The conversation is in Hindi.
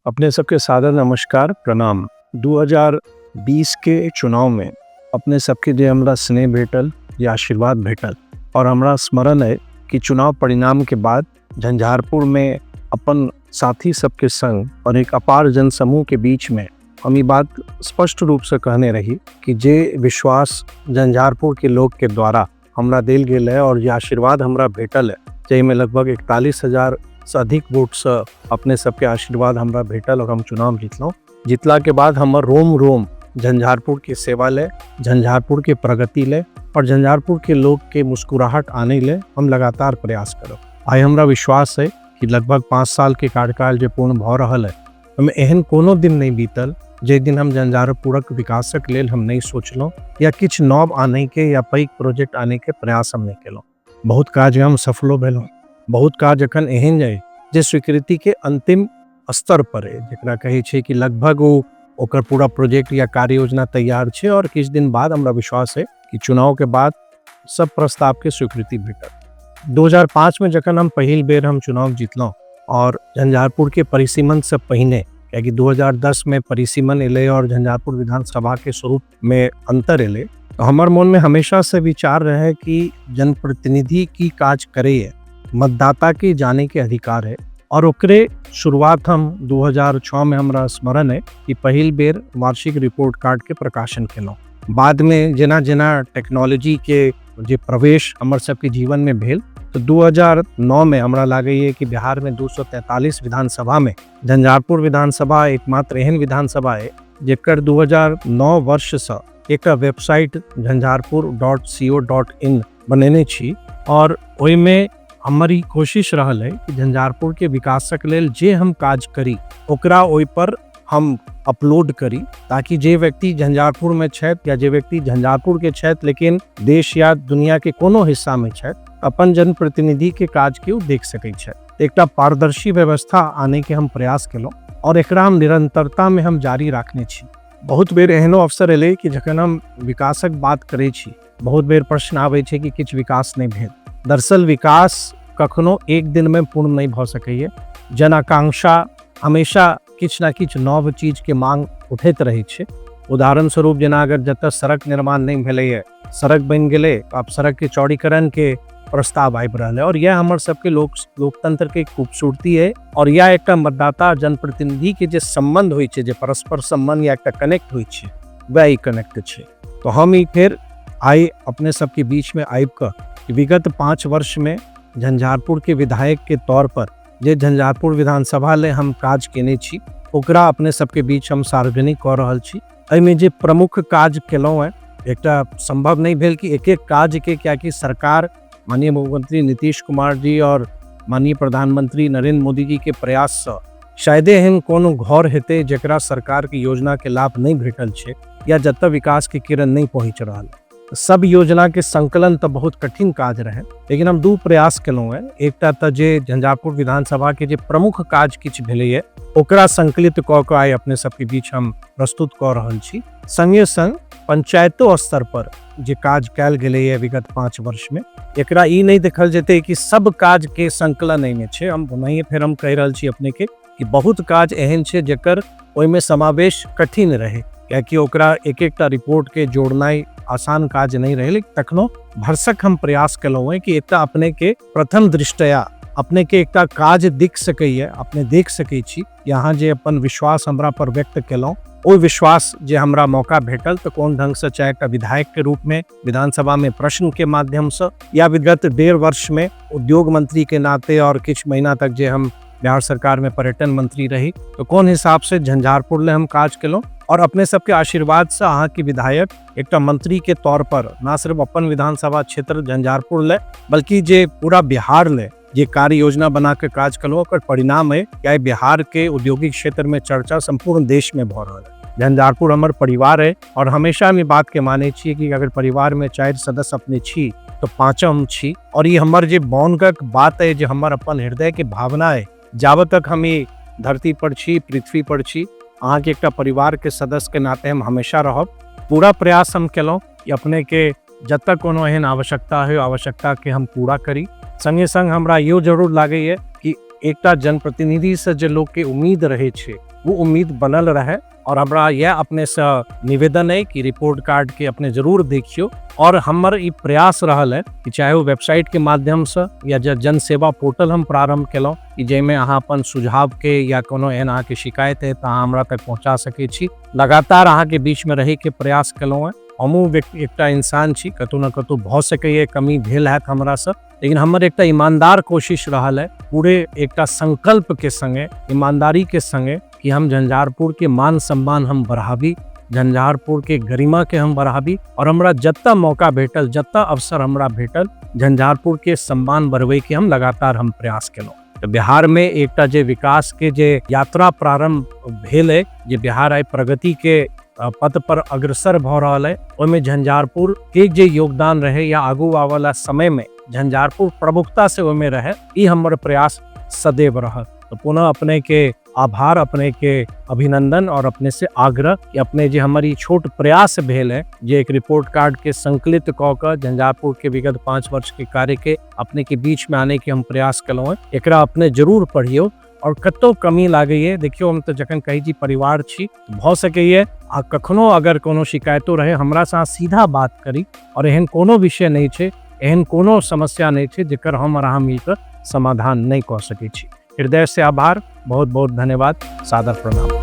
अपने सबके सादर नमस्कार प्रणाम। 2020 के चुनाव में अपने सबके जे हमरा स्नेह भेटल या आशीर्वाद भेटल और हमरा स्मरण है कि चुनाव परिणाम के बाद झंझारपुर में अपन साथी सबके संग और एक अपार जनसमूह के बीच में हम ये बात स्पष्ट रूप से कहने रही कि जे विश्वास झंझारपुर के लोग के द्वारा हमरा दिल गेल है और ये आशीर्वाद हमरा भेटल है, जैमें लगभग 41,000 से अधिक वोट से अपने सबके आशीर्वाद हमरा भेटल और हम चुनाव जीतलों। जीतला के बाद हमर रोम रोम झंझारपुर के सेवा ले, झंझारपुर के प्रगति ले और झंझारपुर के लोग के मुस्कुराहट आने ले हम लगातार प्रयास करब। आई हमरा विश्वास है कि लगभग 5 साल के कार्यकाल जो पूर्ण भ रहल है, हमें एहन कोनो दिन नहीं बीतल जे दिन हम झंझारपुरक विकासक लेल हम नहीं सोचलों या किछ नव आने के या पैघ प्रोजेक्ट आने के प्रयास हम नहीं केलों। बहुत काज हम सफलो भेलों, बहुत काज अखन एहन जाए जे स्वीकृति के अंतिम स्तर पर है, जेकरा कहे छे कि लगभग ओकर पूरा प्रोजेक्ट या कार्य योजना तैयार छे और कुछ दिन बाद हमरा विश्वास है कि चुनाव के बाद सब प्रस्ताव के स्वीकृति भेटल। 2005 में जखन हम पहिल बेर हम चुनाव जीतलों और झंझारपुर के परिसीमन से पहिने, क्योंकि 2010 में परिसीमन एले और झंझारपुर विधानसभा के स्वरूप में अंतर एले, तो हमार मन में हमेशा से विचार रहे कि जनप्रतिनिधि की काज करे है, मतदाता के जाने के अधिकार है और ओकरे शुरुआत हम 2006 में हमरा स्मरण है कि पहिल बेर वार्षिक रिपोर्ट कार्ड के प्रकाशन केलों। बाद में जेना जेना टेक्नोलॉजी के जे प्रवेश हमर सबके जीवन में भेल, तो 2009 में हमरा लागे है कि बिहार में 243 विधानसभा में झंझारपुर विधानसभा एकमात्र एहन विधानसभा है जेकर 2009 वर्ष से एक वेबसाइट झंझारपुर.co.in बनेने छी और ओहि में हमारी कोशिश रहल है कि झंझारपुर के विकासक लेल जे हम काज करी ओकरा ओहि पर हम अपलोड करी, ताकि जे व्यक्ति झंझारपुर में छथि या जे व्यक्ति झंझारपुर के छथि लेकिन देश या दुनिया के कोनो हिस्सा में छथि, अपन जनप्रतिनिधि के काज के देख सकै छथि। एकटा पारदर्शी व्यवस्था आने के हम प्रयास केलों और एकरा हम निरंतरता में हम जारी रखने छी। बहुत बेर एहनो अवसर एले कि जखन हम विकासक बात करे छी, बहुत बेर प्रश्न आवे छे कि किछ विकास नहीं भेल। दरअसल विकास कखनो एक दिन में पूर्ण नहीं भ सकैए। जन आकांक्षा हमेशा किछ ना किछ नव चीज के मांग उठैत रहे छे। उदाहरण स्वरूप जेना अगर जतऽ सड़क निर्माण नहीं भेलैए, सड़क बन गेले, अब सड़क के चौड़ीकरण के प्रस्ताव आबि रहल है और यह हमर सबके लोकतंत्र के खूबसूरती है और यह एक मतदाता जनप्रतिनिधि के जे संबंध होइ छे, जे परस्पर संबंध या एक कनेक्ट होइ छे, वह कनेक्ट छे। तो हम ही फिर आई अपने सबके बीच में आबि कर विगत 5 वर्ष में झंझारपुर के विधायक के तौर पर जे झंझारपुर विधानसभा ले हम काज केने छी ओकरा अपने सबके बीच हम सार्वजनिक कर रहल छी। एहिमे जे प्रमुख काज केलौं है, एकटा संभव नहीं भेल कि एक एक काज के, क्या कि सरकार माननीय मुख्यमंत्री नीतीश कुमार जी और माननीय प्रधानमंत्री नरेंद्र मोदी जी के प्रयास से शायद एहन कोनो घर हेते जेकरा सरकार की योजना के लाभ नहीं भेटल छे या जत विकास के किरण नहीं पहुंच रहा है। सब योजना के संकलन तो बहुत कठिन काज रहे, लेकिन हम 2 प्रयास केलों है। एकटा तो जे झंझारपुर विधानसभा के जे प्रमुख काज किछ भेलैए ओकरा संकलित क के आइ अपने सबके बीच हम प्रस्तुत कर रहल छी। संगे संग पंचायतो स्तर पर जे काज कैल गेलैए विगत 5 वर्ष में, एकरा ई नहीं देखल जेते कि सब काज के संकलन एहिमे छे। हम ओनाहिए फिर हम कह रहल छी अपने के कि बहुत काज एहन छे जेकर ओहिमे समावेश कठिन रहे, क्योंकि ओकरा एक एकटा रिपोर्ट के जोड़नाई आसान काज नहीं रहे, लेकिन तखनो भरसक हम प्रयास केलों है कि एकटा अपने के प्रथम दृष्टया अपने के एकटा काज दिख सकैए, अपने देख सकै छी। यहाँ जे अपन विश्वास हमरा पर व्यक्त केलों, ओ विश्वास जे हमरा मौका भेटल तो कोन ढंग से, चाहे एकटा विधायक के रूप में विधानसभा में प्रश्न के माध्यम से या विगत 1.5 वर्ष में उद्योग मंत्री के नाते और कुछ महीना तक जे हम बिहार सरकार में पर्यटन मंत्री रही, तो कौन हिसाब से झंझारपुर ले हम काज केलों और अपने सबके आशीर्वाद से अहाँ के विधायक एकटा मंत्री के तौर पर ना सिर्फ अपन विधानसभा क्षेत्र झंझारपुर ले बल्कि जे पूरा बिहार ले ये कार्य योजना बना के काज कलो, ओकर परिणाम है क्या बिहार के औद्योगिक क्षेत्र में चर्चा संपूर्ण देश में भ रहल है। झंझारपुर हमर परिवार है और हमेशा हम बात के माने छी कि अगर परिवार में 4 सदस्य अपने छी तो 5म छी और ये हमर जे बौनक बात है, जो हमर अपन हृदय के भावना है, जावत तक हम ये धरती पर छी, पृथ्वी पर छी, अहाँ के एकटा परिवार के सदस्य के नाते हम हमेशा रहब। पूरा प्रयास हम केलों कि अपने के जब तक कोनो एहन आवश्यकता है आवश्यकता के हम पूरा करी। संगे संग हमरा यो जरूर लागे कि एकटा जनप्रतिनिधि से जे लोग के उम्मीद रहे छे वो उम्मीद बनल रहे। और हमरा यह अपने से निवेदन है कि रिपोर्ट कार्ड के अपने जरूर देखियो। और हमर ई प्रयास रहल है कि चाहे वो वेबसाइट के माध्यम से या जन सेवा पोर्टल हम प्रारंभ केलहुँ कि जाहिमे अहाँ अपन सुझाव के या कोनो एहन अहाँके शिकायत है तो अहाँ हमरा तक पहुँचा सकै छी। लगातार अहाँके बीच में रहे के प्रयास केलहुँ है। हमहूँ एकटा इंसान छी, कतौ न कतौ भऽ सकैए कमी भेल हैत हमरा से, लेकिन हमर एकटा ईमानदार कोशिश रहल है पूरे एकटा संकल्प के संगे, ईमानदारी के संगे कि हम झंझारपुर के मान सम्मान हम बढ़ाबी, झंझारपुर के गरिमा के हम बढ़ाबी। और हमरा जत्ता मौका भेटल, जत्ता अवसर हमरा भेटल, झंझारपुर के सम्मान बढ़बै के हम लगातार हम प्रयास केलहुँ। तो बिहार में एकटा जे विकास के जे यात्रा प्रारंभ भेल है, जे बिहार आइ प्रगति के पथ पर अग्रसर भ रहल है, ओहिमे झंझारपुर के जे योगदान रहे या आगू आवाला समय में झंझारपुर प्रमुखता से ओहिमे रहे, ई हमर प्रयास सदैव रहल। तो पुनः अपने के आभार, अपने के अभिनंदन और अपने से आग्रह कि अपने जे हमारी छोट प्रयास भेल है, जे एक रिपोर्ट कार्ड के संकलित क के झंझारपुर के विगत 5 वर्ष के कार्य के अपने के बीच में आने के हम प्रयास केलहुँ है, एकरा अपने जरूर पढ़ियो। और कतौ कमी लागैए, देखियो हम तो जखन कही जी परिवार छी, तो भ सकैए आ कखनो अगर कोनो शिकायतो रहे हमरा से सीधा बात करी। और एहन कोनो विषय नहीं छे, एहन कोनो समस्या नहीं छे जेकर हम और अहाँ मिलकर समाधान नहीं कर सकै छी। हृदय से आभार, बहुत बहुत धन्यवाद, सादर प्रणाम।